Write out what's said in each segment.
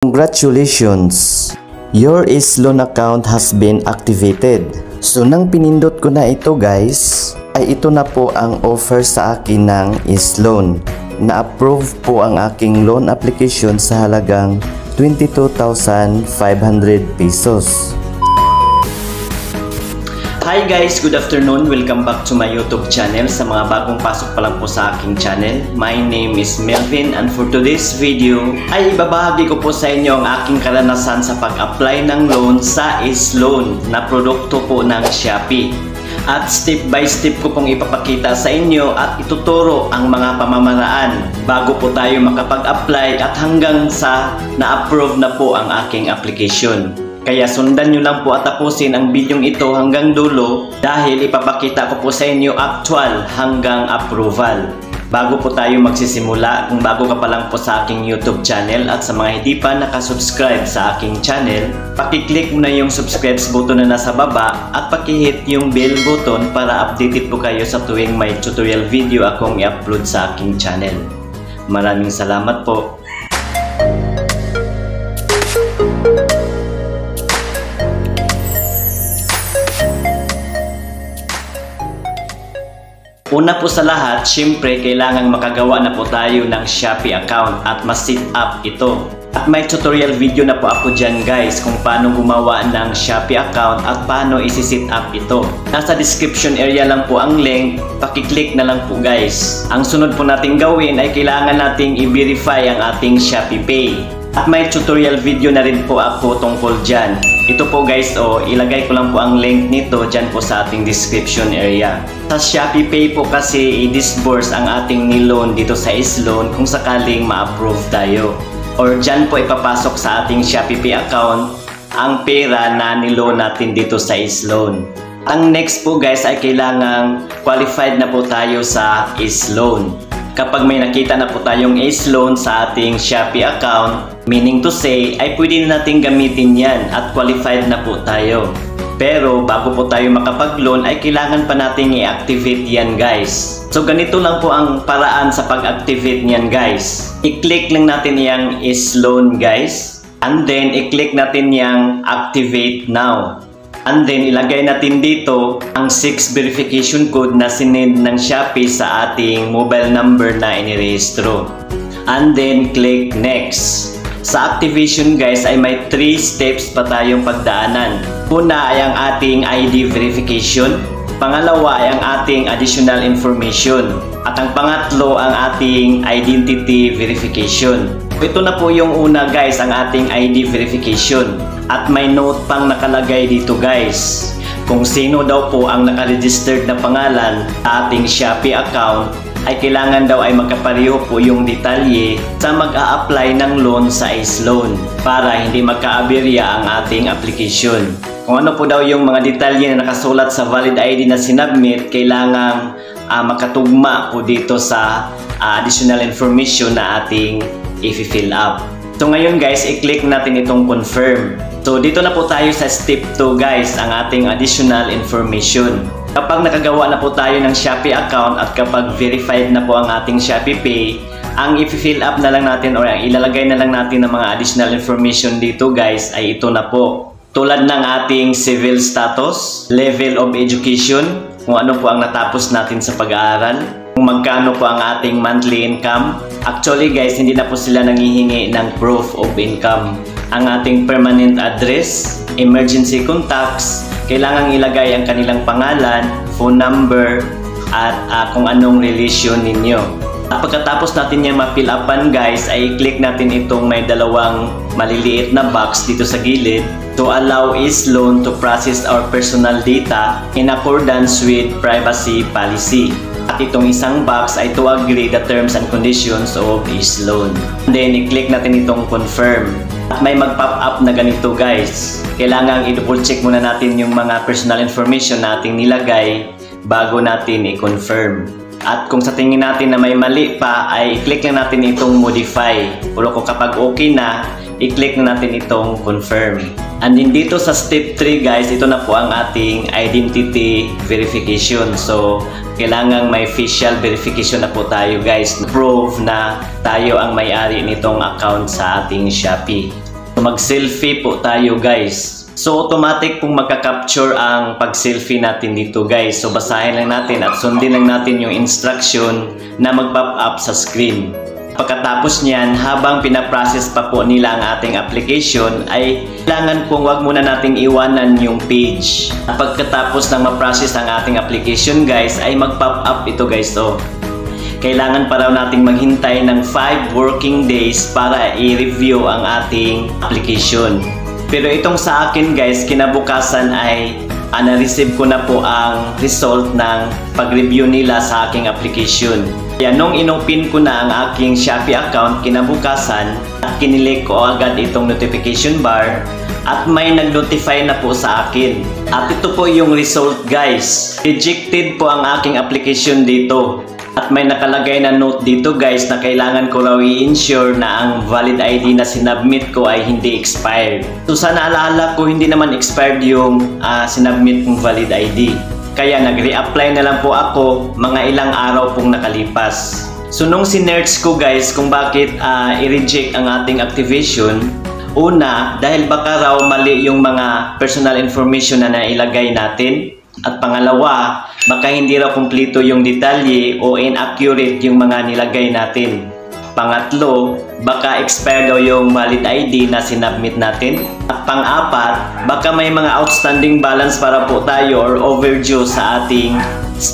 Congratulations! Your Isloan account has been activated. So nang pinindot ko na ito guys, ay ito na po ang offer sa akin ng Isloan. Na-approve po ang aking loan application sa halagang 22,500 pesos. Hi guys! Good afternoon! Welcome back to my YouTube channel. Sa mga bagong pasok pa lang po sa aking channel, my name is Melvin, and for today's video ay ibabahagi ko po sa inyo ang aking karanasan sa pag-apply ng loan sa Isloan na produkto po ng Shopee. At step by step ko pong ipapakita sa inyo at ituturo ang mga pamamaraan bago po tayo makapag-apply at hanggang sa na-approve na po ang aking application. Kaya sundan nyo lang po at tapusin ang bidyong ito hanggang dulo dahil ipapakita ko po sa inyo actual hanggang approval. Bago po tayo magsisimula, kung bago ka pa lang po sa aking YouTube channel at sa mga hindi pa nakasubscribe sa aking channel, pakiclick mo na yung subscribe button na nasa baba at pakihit yung bell button para updated po kayo sa tuwing may tutorial video akong i-upload sa aking channel. Maraming salamat po. Una po sa lahat, syempre kailangan makagawa na po tayo ng Shopee account at mas-set up ito. At may tutorial video na po ako dyan guys kung paano gumawa ng Shopee account at paano isi-set up ito. Nasa description area lang po ang link, pakiclick na lang po guys. Ang sunod po nating gawin ay kailangan nating i-verify ang ating Shopee Pay. At may tutorial video na rin po ako tungkol dyan. Ito po guys, ilagay ko lang po ang link nito dyan po sa ating description area. Sa Shopee Pay po kasi i-disburse ang ating niloan dito sa Isloan kung sakaling ma-approve tayo. Or dyan po ipapasok sa ating Shopee Pay account ang pera na niloan natin dito sa Isloan. Ang next po guys ay kailangang qualified na po tayo sa Isloan. Kapag may nakita na po tayong Isloan sa ating Shopee account, meaning to say ay pwede na natin gamitin yan at qualified na po tayo. Pero bago po tayo makapag-loan ay kailangan pa natin i-activate yan guys. So ganito lang po ang paraan sa pag-activate niyan guys. I-click lang natin yung Isloan guys. And then i-click natin yung activate now. And then ilagay natin dito ang 6 verification code na sinend ng Shopee sa ating mobile number na inirehistro. And then click next. Sa activation guys ay may 3 steps pa tayong pagdaanan. Una ay ang ating ID verification. Pangalawa ay ang ating additional information. At ang pangatlo ang ating identity verification. Ito na po yung una guys, ang ating ID verification. At may note pang nakalagay dito guys. Kung sino daw po ang nakaregistered na pangalan sa ating Shopee account ay kailangan daw ay magkapareho po yung detalye sa mag-a-apply ng loan sa Isloan para hindi magka-aberya ang ating application. Kung ano po daw yung mga detalye na nakasulat sa valid ID na sinubmit, kailangang makatugma po dito sa additional information na ating i-fill up. So ngayon guys, i-click natin itong confirm. So dito na po tayo sa step 2 guys, ang ating additional information. Kapag nakagawa na po tayo ng Shopee account at kapag verified na po ang ating Shopee Pay, ang i-fill up na lang natin or ang ilalagay na lang natin ng mga additional information dito guys ay ito na po. Tulad ng ating civil status, level of education, kung ano po ang natapos natin sa pag-aaral, kung magkano po ang ating monthly income. Actually guys, hindi na po sila nanghihingi ng proof of income. Ang ating permanent address, emergency contacts, kailangang ilagay ang kanilang pangalan, phone number, at kung anong relation ninyo. At pagkatapos natin yung ma-fill upan guys, ay i-click natin itong may dalawang maliliit na box dito sa gilid to allow Isloan to process our personal data in accordance with privacy policy. At itong isang box ay to agree the terms and conditions of Isloan. Then i-click natin itong confirm. At may mag-pop up na ganito guys. Kailangang i-double check muna natin yung mga personal information nating nilagay bago natin i-confirm. At kung sa tingin natin na may mali pa ay i-click lang natin itong modify. Pero kung kapag okay na, i-click na natin itong confirm. And then dito sa step 3 guys, ito na po ang ating identity verification. So, kailangang may facial verification na po tayo guys. Prove na tayo ang may-ari nitong account sa ating Shopee. Mag-selfie po tayo guys. So automatic pong magka-capture ang pag-selfie natin dito guys. So basahin lang natin at sundin lang natin yung instruction na mag-pop up sa screen. Pagkatapos niyan, habang pinaprocess pa po nila ang ating application, ay kailangan pong wag muna nating iwanan yung page. At pagkatapos ng ma-process ang ating application guys, ay mag-pop up ito guys to. Kailangan pa raw nating maghintay ng 5 working days para i-review ang ating application. Pero itong sa akin guys, kinabukasan ay na-receive ko na po ang result ng pag-review nila sa aking application. Kaya nung inopen ko na ang aking Shopee account kinabukasan, at kinilik ko agad itong notification bar at may nag-notify na po sa akin. At ito po yung result guys. Rejected po ang aking application dito. At may nakalagay na note dito guys na kailangan ko raw i-ensure na ang valid ID na sinubmit ko ay hindi expired. So sa naalala ko, hindi naman expired yung sinubmit kong valid ID. Kaya nag-reapply na lang po ako mga ilang araw pong nakalipas. So nung sinerch ko guys kung bakit i-reject ang ating activation, una, dahil baka raw mali yung mga personal information na nailagay natin. At pangalawa, baka hindi raw kumpleto yung detalye o inaccurate yung mga nilagay natin. Pangatlo, baka expired daw yung valid ID na sinubmit natin. At pang-apat, baka may mga outstanding balance para po tayo or overdue sa ating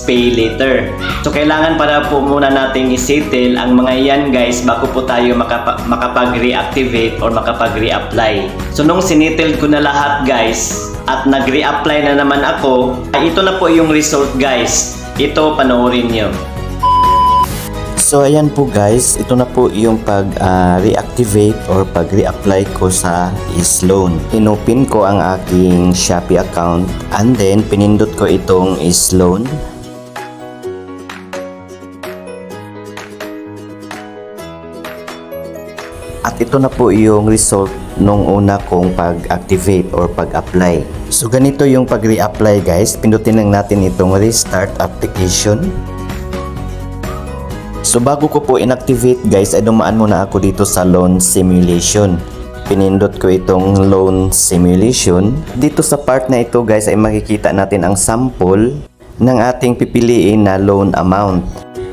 pay later. So kailangan para po muna nating isettle ang mga yan guys bago po tayo makapag-reactivate or makapag-reapply. So nung sinettle ko na lahat guys at nag-reapply na naman ako, ay ito na po yung result guys. Ito, panoorin nyo. So ayan po guys, ito na po yung pag-reactivate or pag-reapply ko sa Sloan. Inopen ko ang aking Shopee account and then pinindot ko itong Sloan. At ito na po yung result nung una kong pag-activate or pag-apply. So ganito yung pag-reapply guys. Pindutin lang natin itong restart application. So bago ko po inactivate guys ay dumaan muna ako dito sa loan simulation. Pinindot ko itong loan simulation. Dito sa part na ito guys ay makikita natin ang sample ng ating pipiliin na loan amount,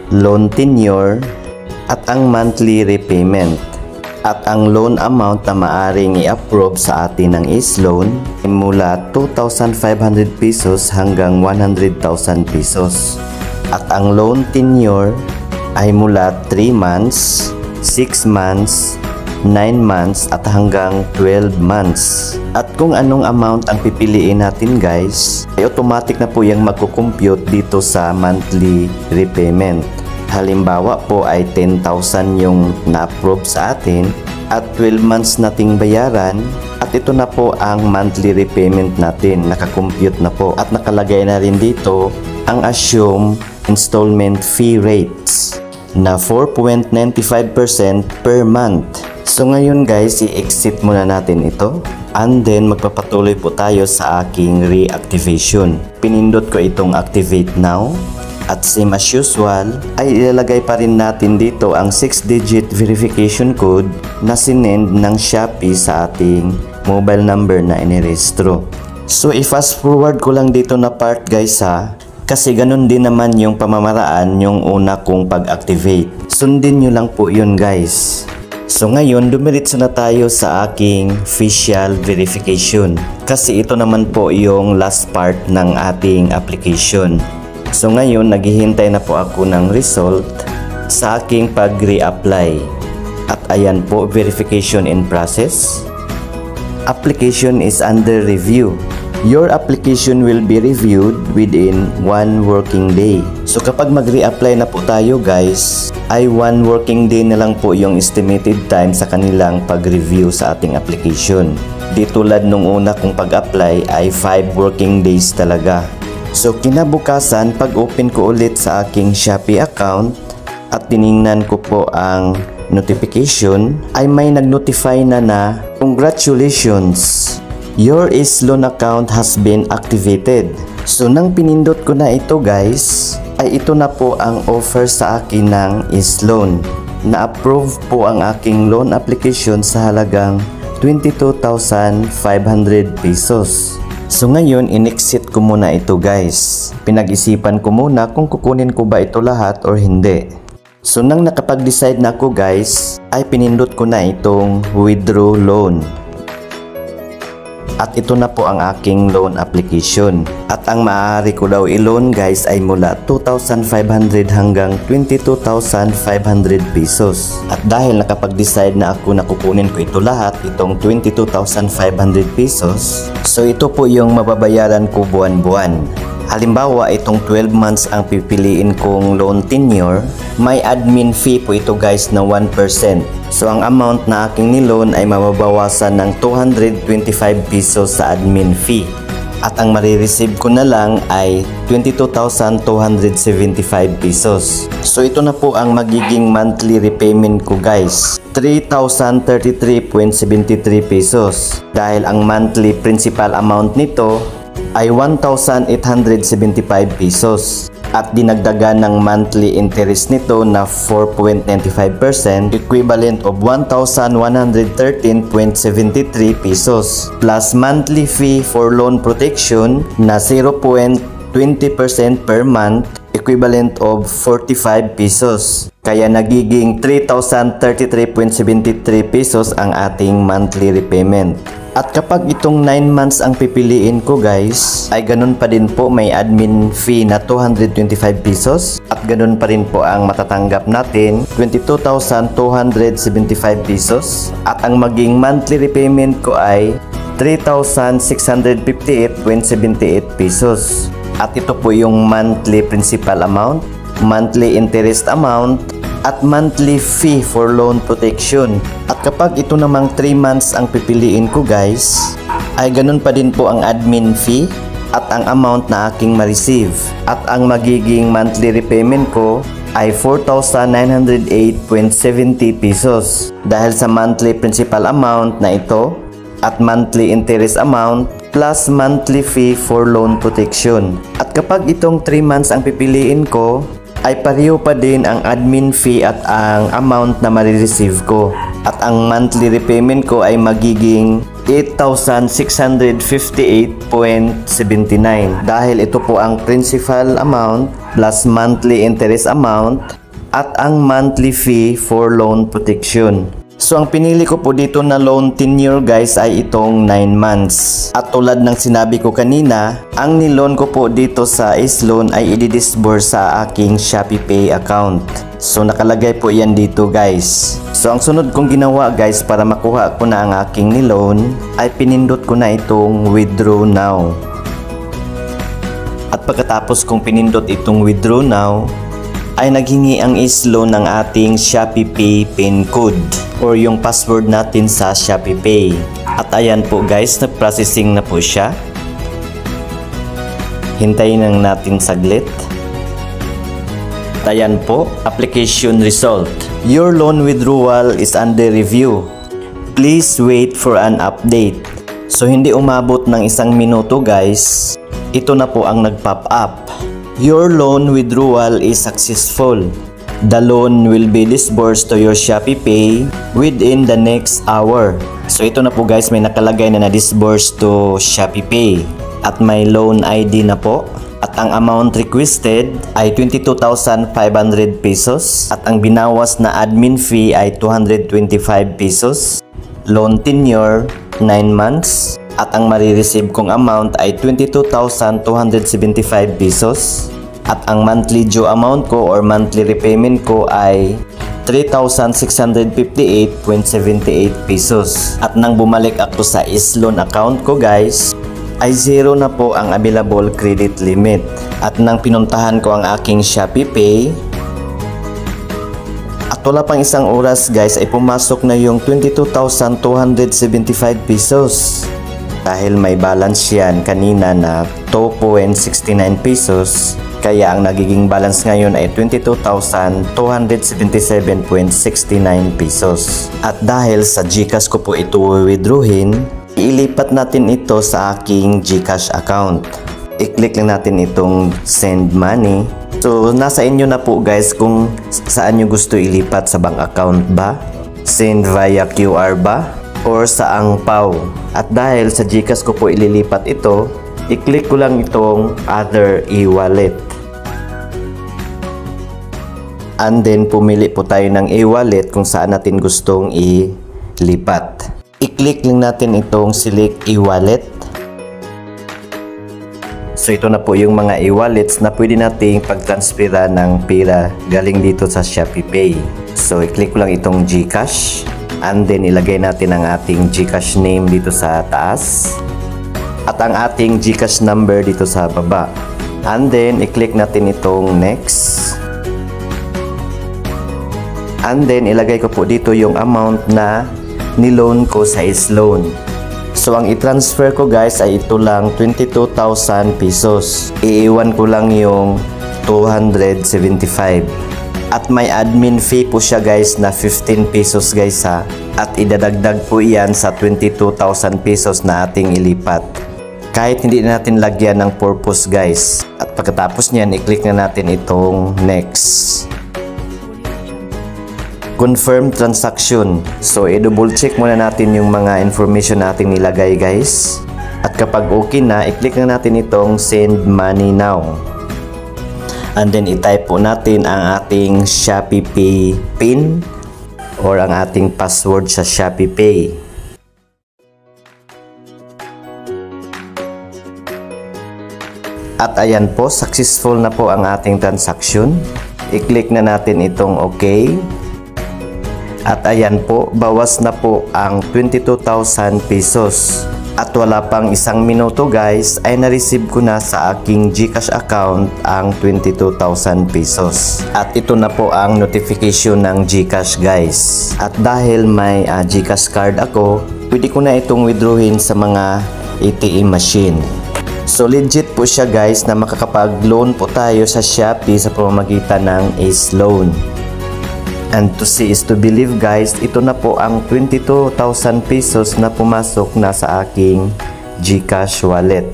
loan tenure at ang monthly repayment. At ang loan amount na maaring i-approve sa atin ng Sloan ay mula 2,500 pesos hanggang 100,000 pesos. At ang loan tenure ay mula 3 months, 6 months, 9 months at hanggang 12 months. At kung anong amount ang pipiliin natin guys, ay automatic na po yung magkukompute dito sa monthly repayment. Halimbawa po ay 10,000 yung na-approve sa atin at 12 months nating bayaran at ito na po ang monthly repayment natin, nakakompute na po at nakalagay na rin dito ang assume installment fee rates na 4.95% per month. So ngayon guys, i-exit muna natin ito and then magpapatuloy po tayo sa aking reactivation. Pinindot ko itong activate now. At same as usual, ay ilalagay pa rin natin dito ang 6-digit verification code na sinend ng Shopee sa ating mobile number na inirehistro. So i-fast forward ko lang dito na part guys ha, kasi ganun din naman yung pamamaraan yung una kong pag-activate. Sundin nyo lang po yun guys. So ngayon, dumiretso na tayo sa aking facial verification kasi ito naman po yung last part ng ating application. So ngayon, naghihintay na po ako ng result sa aking pag-reapply. At ayan po, verification in process. Application is under review. Your application will be reviewed within 1 working day. So kapag mag-reapply na po tayo guys, ay 1 working day na lang po yung estimated time sa kanilang pag-review sa ating application. Di tulad nung una kong pag-apply ay 5 working days talaga. So kinabukasan, pag-open ko ulit sa aking Shopee account at tiningnan ko po ang notification, ay may nag-notify na congratulations! Your Sloan account has been activated. So nang pinindot ko na ito guys, ay ito na po ang offer sa akin ng Sloan. Na-approve po ang aking loan application sa halagang 22,500 pesos. So ngayon, in-exit ko muna ito guys. Pinag-isipan ko muna kung kukunin ko ba ito lahat or hindi. So nang nakapag-decide na ako guys, ay pinindot ko na itong withdraw loan. At ito na po ang aking loan application. At ang maaari ko daw i-loan guys ay mula 2,500 hanggang 22,500 pesos. At dahil nakapag-decide na ako na kukunin ko ito lahat, itong 22,500 pesos, so ito po yung mababayaran ko buwan-buwan. Halimbawa, itong 12 months ang pipiliin kong loan tenure, may admin fee po ito guys na 1%. So ang amount na aking niloan ay mababawasan ng 225 pesos sa admin fee. At ang marireceive ko na lang ay 22,275 pesos. So ito na po ang magiging monthly repayment ko guys. 3,033.73 pesos. Dahil ang monthly principal amount nito ay 1,875 pesos. At dinagdagan ng monthly interest nito na 4.95%, equivalent of 1,113.73 pesos, plus monthly fee for loan protection na 0.20% per month, equivalent of 45 pesos. Kaya nagiging 3,033.73 pesos ang ating monthly repayment. At kapag itong 9 months ang pipiliin ko guys, ay ganun pa din po, may admin fee na 225 pesos. At ganun pa rin po ang matatanggap natin, 22,275 pesos. At ang maging monthly repayment ko ay 3,658.78 pesos. At ito po yung monthly principal amount, monthly interest amount, at monthly fee for loan protection. At kapag ito namang 3 months ang pipiliin ko guys, ay ganun pa din po ang admin fee at ang amount na aking ma-receive. At ang magiging monthly repayment ko ay 4,908.70 pesos. Dahil sa monthly principal amount na ito at monthly interest amount plus monthly fee for loan protection. At kapag itong 3 months ang pipiliin ko, ay pareho pa din ang admin fee at ang amount na marireceive ko. At ang monthly repayment ko ay magiging 8,658.79 dahil ito po ang principal amount plus monthly interest amount at ang monthly fee for loan protection. So ang pinili ko po dito na loan tenure guys ay itong 9 months. At tulad ng sinabi ko kanina, ang niloan ko po dito sa Isloan ay i-disburse sa aking ShopeePay account. So nakalagay po yan dito guys. So ang sunod kong ginawa guys para makuha ko na ang aking niloan ay pinindot ko na itong withdraw now. At pagkatapos kong pinindot itong withdraw now, ay naghingi ang Isloan ng ating ShopeePay PIN code or yung password natin sa ShopeePay. At ayan po guys, nag-processing na po siya. Hintayin lang natin saglit. At ayan po, application result. Your loan withdrawal is under review. Please wait for an update. So hindi umabot ng 1 minuto guys, ito na po ang nag-pop up. Your loan withdrawal is successful. The loan will be disbursed to your ShopeePay within the next hour. So ito na po guys, may nakalagay na na-disburse to ShopeePay. At may loan ID na po. At ang amount requested ay 22,500 pesos. At ang binawas na admin fee ay 225 pesos. Loan tenure 9 months. At ang marireceive kong amount ay 22,275 pesos. At ang monthly due amount ko or monthly repayment ko ay 3,658.78 pesos. At nang bumalik ako sa Isloan account ko guys, ay 0 na po ang available credit limit. At nang pinuntahan ko ang aking ShopeePay, at wala pang 1 oras guys ay pumasok na yung 22,275 pesos. Dahil may balance yan kanina na 2.69 pesos, kaya ang nagiging balance ngayon ay 22,277.69 pesos. At dahil sa GCash ko po ito withdrawin, ilipat natin ito sa aking GCash account. I-click lang natin itong send money. So nasa inyo na po guys kung saan nyo gusto ilipat, sa bank account ba, send via QR ba, or sa Angpao. At dahil sa GCash ko po ililipat ito, i-click ko lang itong other e-wallet. And then pumili po tayo ng e-wallet kung saan natin gustong ilipat. I-click lang natin itong select e-wallet. So ito na po yung mga e-wallets na pwede nating pagtransfera ng pera galing dito sa Shopee Pay. So i-click ko lang itong GCash. And then ilagay natin ang ating GCash name dito sa taas. At ang ating GCash number dito sa baba. And then i-click natin itong next. And then ilagay ko po dito yung amount na niloan ko sa Sloan. So ang i-transfer ko guys ay ito lang 22,000 pesos. Iiwan ko lang yung 275. At may admin fee po siya guys na 15 pesos guys ha. At idadagdag po iyan sa 22,000 pesos na ating ilipat. Kahit hindi natin lagyan ng purpose guys. At pagkatapos niyan i-click na natin itong next. Confirm transaction. So i-double check muna natin yung mga information nating nilagay guys. At kapag okay na, i-click na natin itong send money now. And then i-type po natin ang ating Shopee Pay PIN or ang ating password sa Shopee Pay. At ayan po, successful na po ang ating transaction. I-click na natin itong okay. At ayan po, bawas na po ang 22,000 pesos. At wala pang isang minuto guys, ay na-receive ko na sa aking GCash account ang 22,000 pesos. At ito na po ang notification ng GCash guys. At dahil may GCash card ako, pwede ko na itong withdrawin sa mga ATM machine. So legit po siya guys na makakapag-loan po tayo sa Shopee sa pamamagitan ng Sloan. And to see is to believe guys, ito na po ang 22,000 pesos na pumasok na sa aking GCash wallet.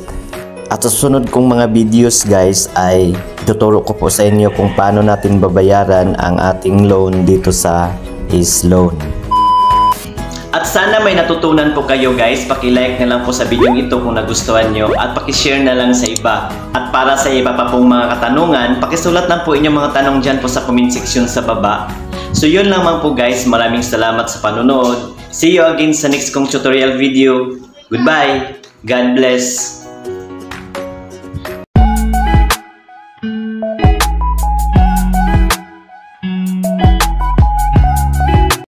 At sa sunod kong mga videos guys ay tuturo ko po sa inyo kung paano natin babayaran ang ating loan dito sa Sloan. At sana may natutunan po kayo guys, paki-like na lang po sa video ito kung nagustuhan nyo at paki-share na lang sa iba. At para sa iba pa pong mga katanungan, pakisulat lang po inyong mga tanong dyan po sa comment section sa baba. So yun lamang po guys, maraming salamat sa panonood. See you again sa next kong tutorial video. Goodbye, God bless.